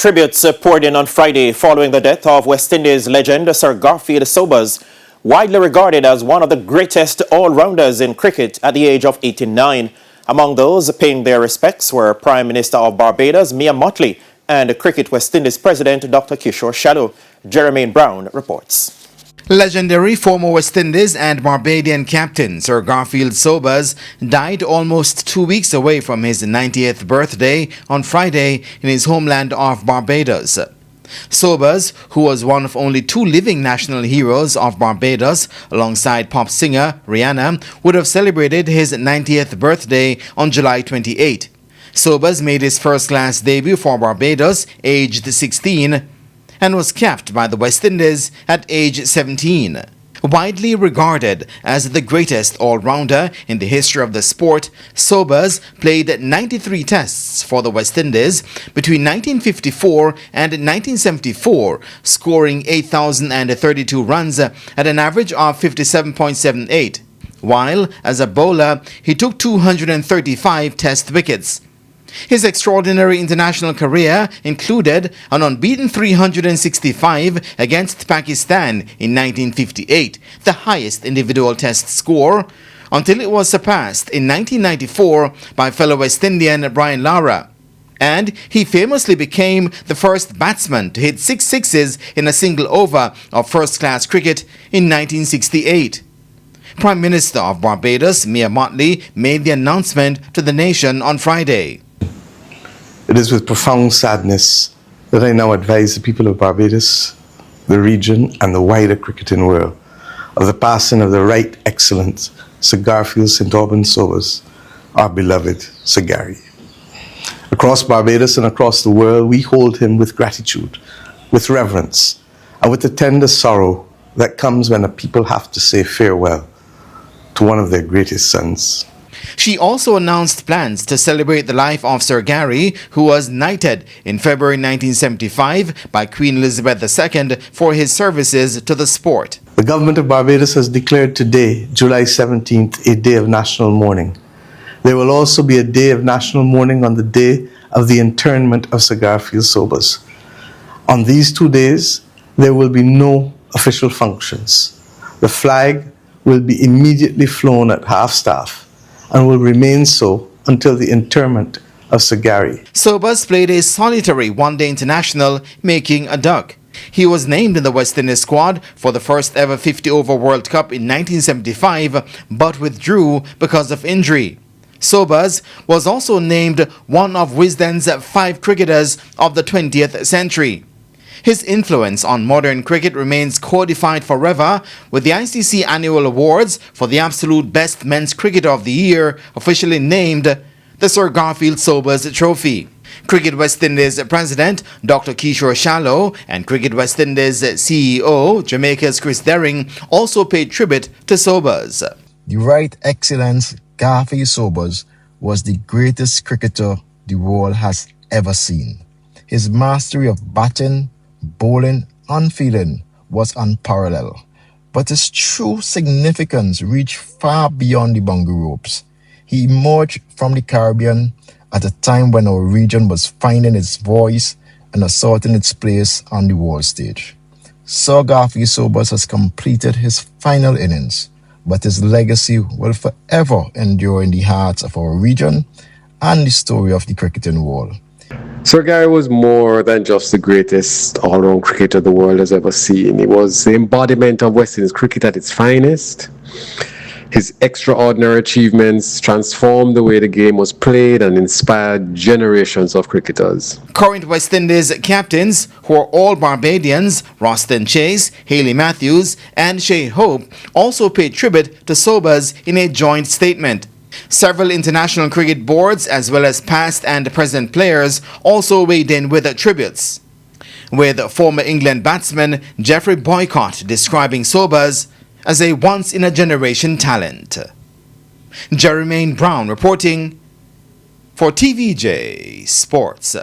Tributes poured in on Friday following the death of West Indies legend Sir Garfield Sobers, widely regarded as one of the greatest all-rounders in cricket at the age of 89. Among those paying their respects were Prime Minister of Barbados, Mottley, and Cricket West Indies President Dr. Kishore Shallow. Jermaine Brown reports. Legendary former West Indies and Barbadian captain Sir Garfield Sobers died almost 2 weeks away from his 90th birthday on Friday in his homeland of Barbados. Sobers, who was one of only 2 living national heroes of Barbados alongside pop singer Rihanna, would have celebrated his 90th birthday on July 28. Sobers made his first-class debut for Barbados aged 16 and was capped by the West Indies at age 17. Widely regarded as the greatest all-rounder in the history of the sport, Sobers played 93 tests for the West Indies between 1954 and 1974, scoring 8,032 runs at an average of 57.78, while as a bowler he took 235 test wickets. His extraordinary international career included an unbeaten 365 against Pakistan in 1958, the highest individual test score, until it was surpassed in 1994 by fellow West Indian Brian Lara. And he famously became the first batsman to hit 6 sixes in a single over of first-class cricket in 1968. Prime Minister of Barbados, Mottley, made the announcement to the nation on Friday. It is with profound sadness that I now advise the people of Barbados, the region, and the wider cricketing world of the passing of the Right Excellent Sir Garfield St. Albans Sobers, our beloved Sir Gary. Across Barbados and across the world, we hold him with gratitude, with reverence, and with the tender sorrow that comes when a people have to say farewell to one of their greatest sons. She also announced plans to celebrate the life of Sir Gary, who was knighted in February 1975 by Queen Elizabeth II for his services to the sport. The government of Barbados has declared today, July 17th, a day of national mourning. There will also be a day of national mourning on the day of the interment of Sir Garfield Sobers. On these 2 days, there will be no official functions. The flag will be immediately flown at half-staff and will remain so until the interment of Sir Gary. Sobers played a solitary one-day international, making a duck. He was named in the West Indies squad for the first ever 50-over World Cup in 1975, but withdrew because of injury. Sobers was also named one of Wisden's 5 cricketers of the 20th century. His influence on modern cricket remains codified forever, with the ICC Annual Awards for the absolute best men's cricketer of the year officially named the Sir Garfield Sobers Trophy. Cricket West Indies President Dr. Kishore Shallow and Cricket West Indies CEO Jamaica's Chris Derring also paid tribute to Sobers. The Right Excellence Garfield Sobers was the greatest cricketer the world has ever seen. His mastery of batting, bowling and fielding was unparalleled, but his true significance reached far beyond the boundary ropes. He emerged from the Caribbean at a time when our region was finding its voice and asserting its place on the world stage. Sir Garfield Sobers has completed his final innings, but his legacy will forever endure in the hearts of our region and the story of the cricketing world. Sir Gary was more than just the greatest all-round cricketer the world has ever seen. He was the embodiment of West Indies cricket at its finest. His extraordinary achievements transformed the way the game was played and inspired generations of cricketers. Current West Indies captains, who are all Barbadians, Roston Chase, Hayley Matthews and Shea Hope, also paid tribute to Sobers in a joint statement. Several international cricket boards, as well as past and present players, also weighed in with tributes, with former England batsman Geoffrey Boycott describing Sobers as a once-in-a-generation talent. Jermaine Brown reporting for TVJ Sports.